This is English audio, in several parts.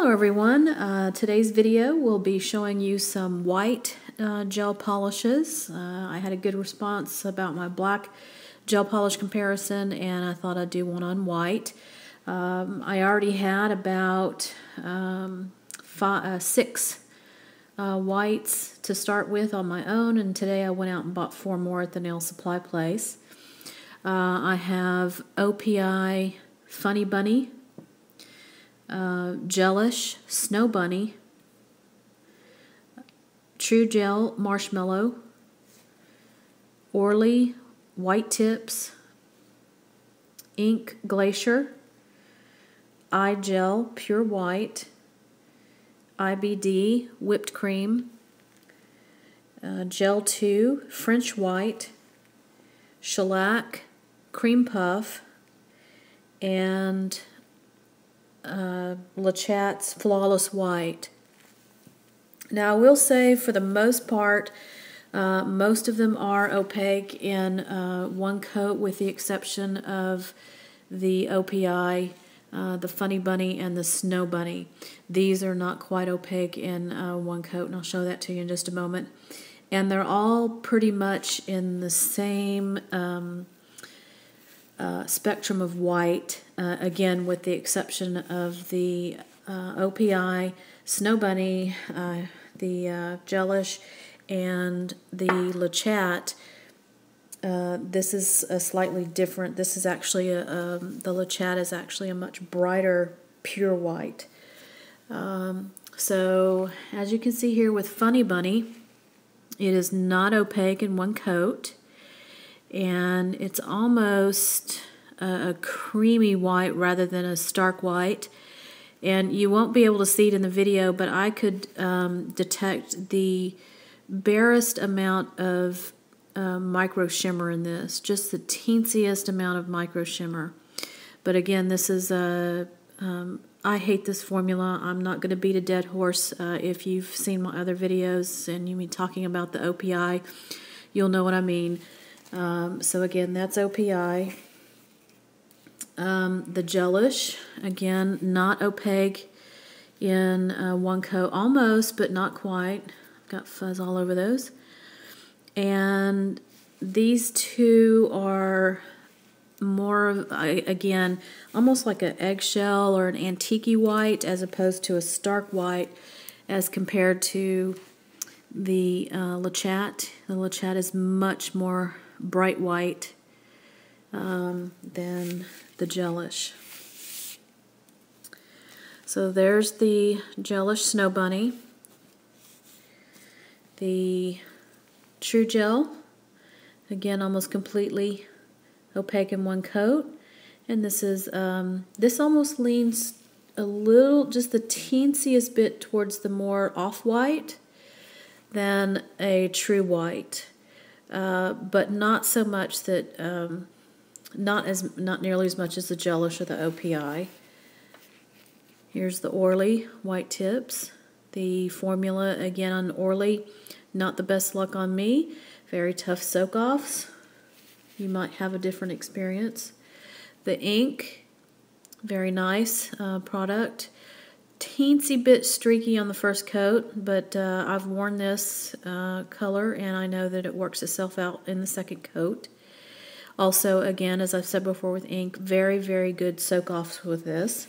Hello everyone. Today's video will be showing you some white gel polishes. I had a good response about my black gel polish comparison and I thought I'd do one on white. I already had about 6 whites to start with on my own, and today I went out and bought 4 more at the nail supply place. I have OPI Funny Bunny, Gelish Snow Bunny, True Gel Marshmallow, Orly White Tips, Ink Glacier, Gel Pure White, Ibd Whipped Cream, Gel 2 French White, Shellac Cream Puff, and Lachat's Flawless White. Now I will say, for the most part, most of them are opaque in one coat, with the exception of the OPI, the Funny Bunny, and the Snow Bunny. These are not quite opaque in one coat, and I'll show that to you in just a moment. And they're all pretty much in the same spectrum of white, again with the exception of the OPI, Snow Bunny, the Gelish, and the Lachat. This is a slightly different. This is actually the Lachat is actually a much brighter pure white. So as you can see here with Funny Bunny, it is not opaque in one coat, and it's almost a creamy white rather than a stark white. And you won't be able to see it in the video, but I could detect the barest amount of micro shimmer in this, just the teensiest amount of micro shimmer. But again, this is I hate this formula. I'm not going to beat a dead horse. If you've seen my other videos and you mean talking about the OPI, you'll know what I mean. So again, that's OPI. The Gelish, again, not opaque in one coat, almost, but not quite. I've got fuzz all over those. And these two are more of, again, almost like an eggshell or an antique white, as opposed to a stark white, as compared to the Lachat. The Lachat is much more bright white than the Gelish. So there's the Gelish Snow Bunny. The True Gel, again, almost completely opaque in one coat. And this is this almost leans a little, just the teensiest bit towards the more off-white than a true white, but not so much that not nearly as much as the Gelish or the OPI. Here's the Orly White Tips. The formula, again, on Orly, not the best luck on me. Very tough soak-offs. You might have a different experience. The ink, very nice product. Teensy bit streaky on the first coat, but I've worn this color and I know that it works itself out in the second coat. Also, again, as I've said before with ink, very, very good soak-offs with this.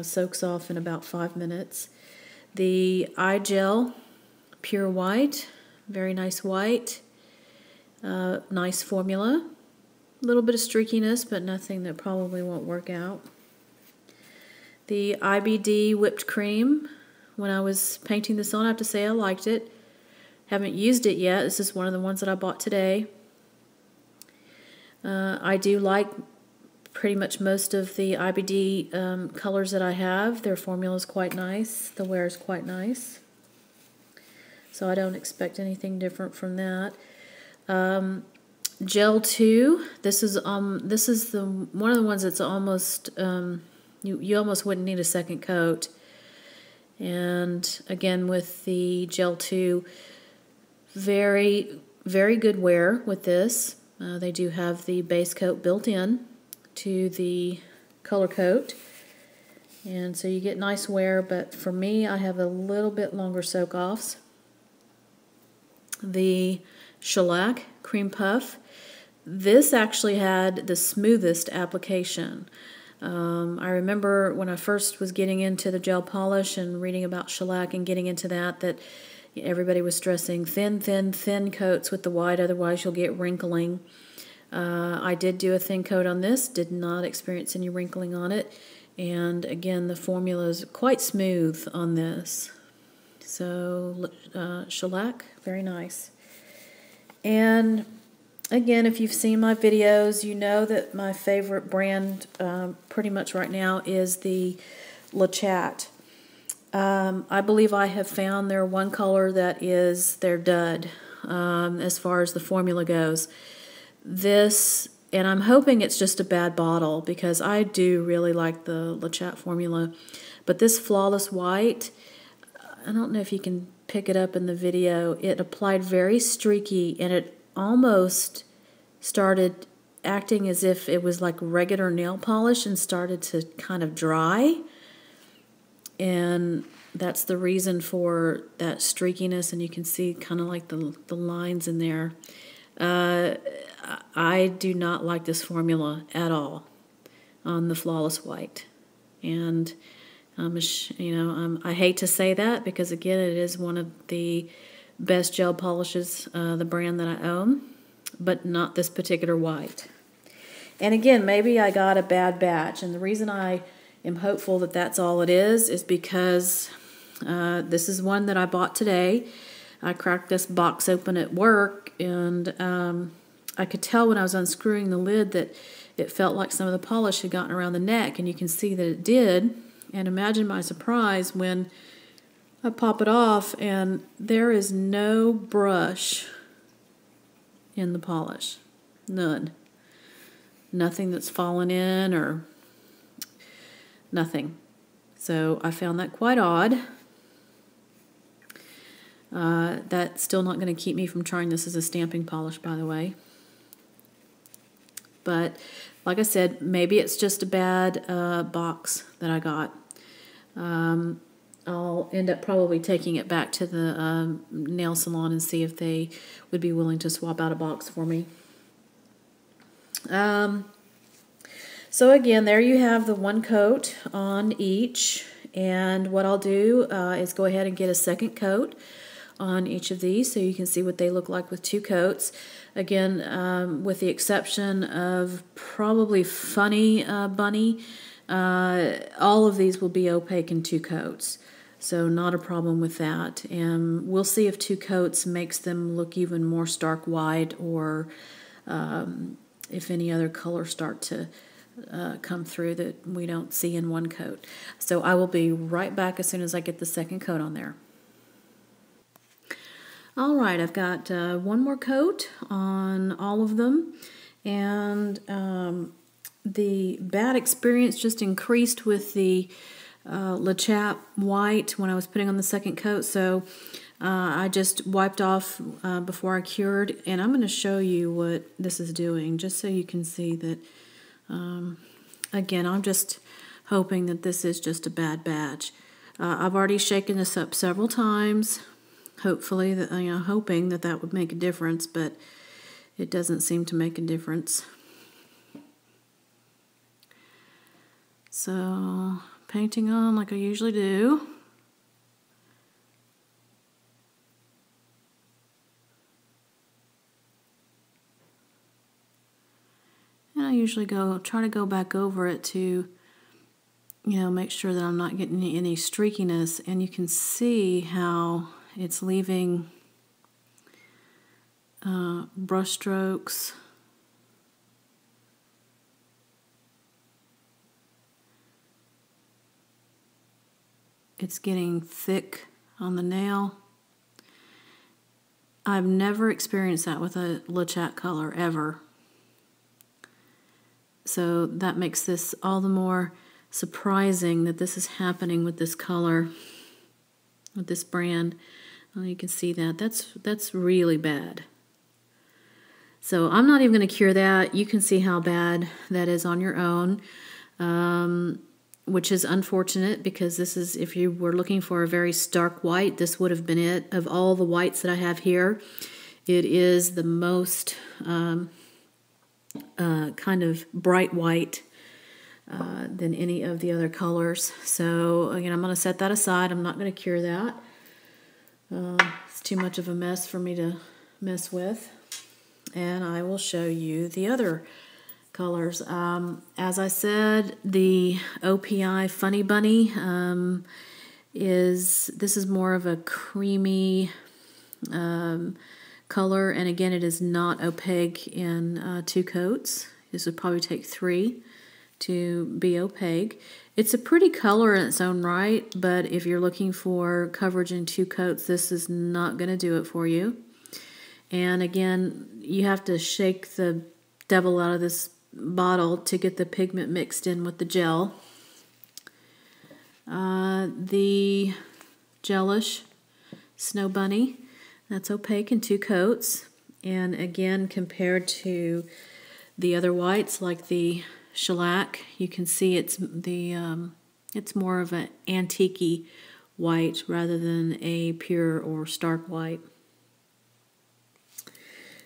Soaks off in about 5 minutes. The Gel Pure White, very nice white. Nice formula. A little bit of streakiness, but nothing that probably won't work out. The Ibd Whipped Cream. When I was painting this on, I have to say I liked it. Haven't used it yet. This is one of the ones that I bought today. I do like pretty much most of the Ibd colors that I have. Their formula is quite nice. The wear is quite nice. So I don't expect anything different from that. Gel 2. This is the one of the ones that's almost you almost wouldn't need a second coat. And again, with the Gel 2, very, very good wear with this. They do have the base coat built in to the color coat. And so you get nice wear, but for me, I have a little bit longer soak-offs. The Shellac Cream Puff. This actually had the smoothest application. I remember when I first was getting into the gel polish and reading about shellac and getting into that everybody was stressing thin, thin, thin coats with the white, otherwise you'll get wrinkling. I did do a thin coat on this, did not experience any wrinkling on it, and again the formula is quite smooth on this. So shellac, very nice. And again, if you've seen my videos, you know that my favorite brand pretty much right now is the Chat. I believe I have found their one color that is their dud as far as the formula goes. This, and I'm hoping it's just a bad bottle because I do really like the Chat formula. But this Flawless White, I don't know if you can pick it up in the video, it applied very streaky and it almost started acting as if it was like regular nail polish and started to kind of dry. And that's the reason for that streakiness, and you can see kind of like the lines in there. I do not like this formula at all on the Flawless White. And I hate to say that because again it is one of the best gel polishes, the brand that I own, but not this particular white. And again, maybe I got a bad batch, and the reason I am hopeful that that's all it is because this is one that I bought today. I cracked this box open at work, and I could tell when I was unscrewing the lid that it felt like some of the polish had gotten around the neck, and you can see that it did. And imagine my surprise when I pop it off and there is no brush in the polish. None. Nothing that's fallen in or nothing. So I found that quite odd. That's still not going to keep me from trying this as a stamping polish, by the way. But like I said, maybe it's just a bad box that I got. I'll end up probably taking it back to the nail salon and see if they would be willing to swap out a box for me. So again, there you have the one coat on each, and what I'll do is go ahead and get a second coat on each of these so you can see what they look like with two coats. Again, with the exception of probably Funny Bunny, all of these will be opaque in two coats. So not a problem with that. And we'll see if two coats makes them look even more stark white, or if any other colors start to come through that we don't see in one coat. So I will be right back as soon as I get the second coat on there. All right, I've got one more coat on all of them, and the bad experience just increased with the Chat white when I was putting on the second coat, so I just wiped off before I cured, and I'm going to show you what this is doing just so you can see that. Again, I'm just hoping that this is just a bad batch. I've already shaken this up several times, hopefully that hoping that that would make a difference, but it doesn't seem to make a difference. So painting on like I usually do. And I usually try to go back over it to, make sure that I'm not getting any streakiness, and you can see how it's leaving brush strokes. It's getting thick on the nail. I've never experienced that with a Chat color ever. So that makes this all the more surprising that this is happening with this color, with this brand. Well, you can see that. That's really bad. So I'm not even going to cure that. You can see how bad that is on your own. which is unfortunate because this is, if you were looking for a very stark white, this would have been it. Of all the whites that I have here, it is the most kind of bright white than any of the other colors. So again, I'm going to set that aside. I'm not going to cure that. It's too much of a mess for me to mess with. And I will show you the other colors. As I said, the OPI Funny Bunny this is more of a creamy color, and again, it is not opaque in 2 coats. This would probably take 3 to be opaque. It's a pretty color in its own right, but if you're looking for coverage in 2 coats, this is not going to do it for you. And again, you have to shake the devil out of this bottle to get the pigment mixed in with the gel. The Gelish Snow Bunny, that's opaque in 2 coats. And again, compared to the other whites like the Shellac, you can see it's more of an antique-y white rather than a pure or stark white.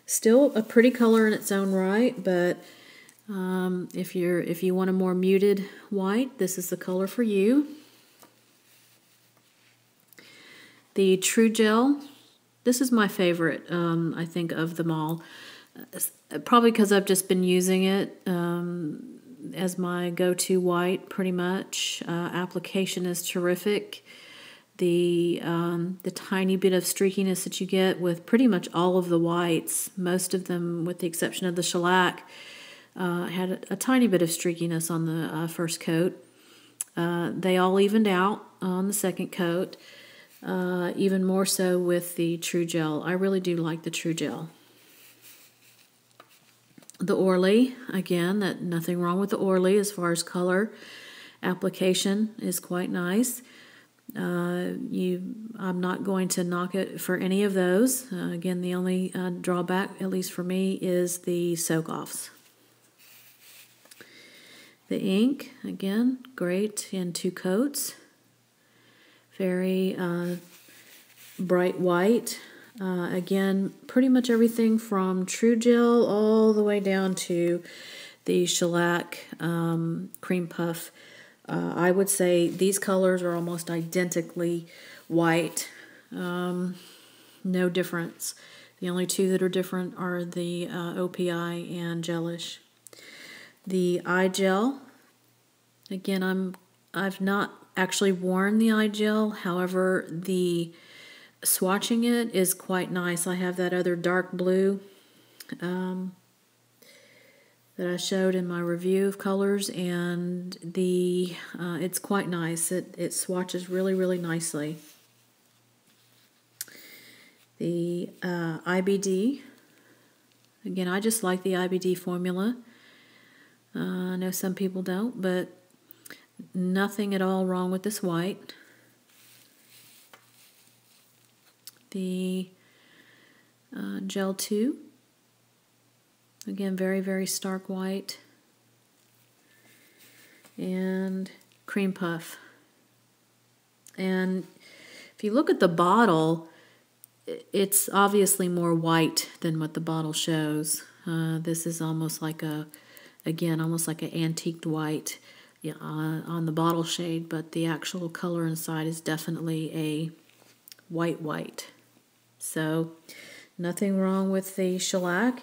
Still a pretty color in its own right, but if you want a more muted white, this is the color for you. The True Gel, this is my favorite, I think, of them all. Probably because I've just been using it as my go-to white, pretty much. Application is terrific. The tiny bit of streakiness that you get with pretty much all of the whites, most of them with the exception of the Shellac, had a tiny bit of streakiness on the first coat. They all evened out on the second coat, even more so with the True Gel. I really do like the True Gel. The Orly, again, nothing wrong with the Orly as far as color. Application is quite nice. I'm not going to knock it for any of those. Again, the only drawback, at least for me, is the soak-offs. The ink, again, great in 2 coats. Very bright white. Again, pretty much everything from True Gel all the way down to the Shellac Cream Puff. I would say these colors are almost identically white. No difference. The only 2 that are different are the OPI and Gelish. The eye gel, again, I've not actually worn the eye gel. However, the swatching it is quite nice. I have that other dark blue that I showed in my review of colors, and it's quite nice. It swatches really, really nicely. The IBD, again, I just like the IBD formula. I know some people don't, but nothing at all wrong with this white. The Gel 2, again, very, very stark white. And Cream Puff. And if you look at the bottle, it's obviously more white than what the bottle shows. This is almost like almost like an antiqued white on the bottle shade, but the actual color inside is definitely a white. So nothing wrong with the Shellac,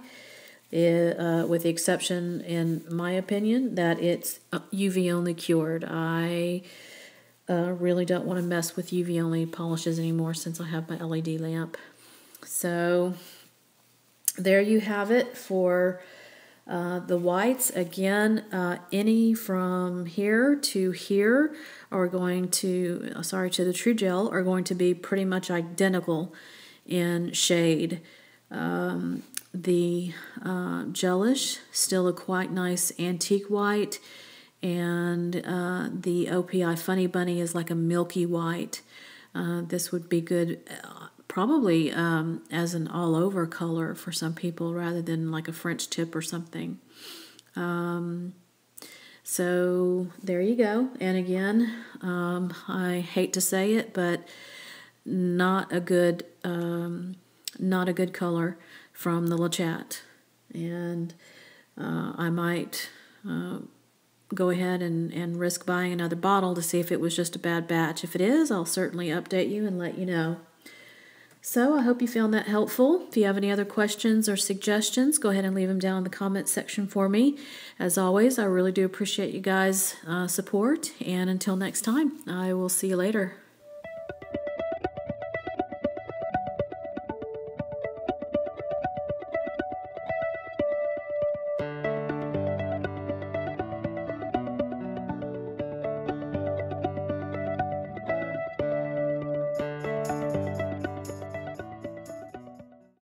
with the exception, in my opinion, that it's UV only cured. I really don't want to mess with UV only polishes anymore since I have my LED lamp. So there you have it for the whites. Again, any from here to here are going to, to the True Gel, are going to be pretty much identical in shade. The Gelish, still a quite nice antique white, and the OPI Funny Bunny is like a milky white. This would be good probably as an all-over color for some people rather than like a French tip or something. So there you go. And again, I hate to say it, but not a good color from the Lachat. And I might go ahead and risk buying another bottle to see if it was just a bad batch. If it is, I'll certainly update you and let you know. So I hope you found that helpful. If you have any other questions or suggestions, go ahead and leave them down in the comments section for me. As always, I really do appreciate you guys' support. And until next time, I will see you later.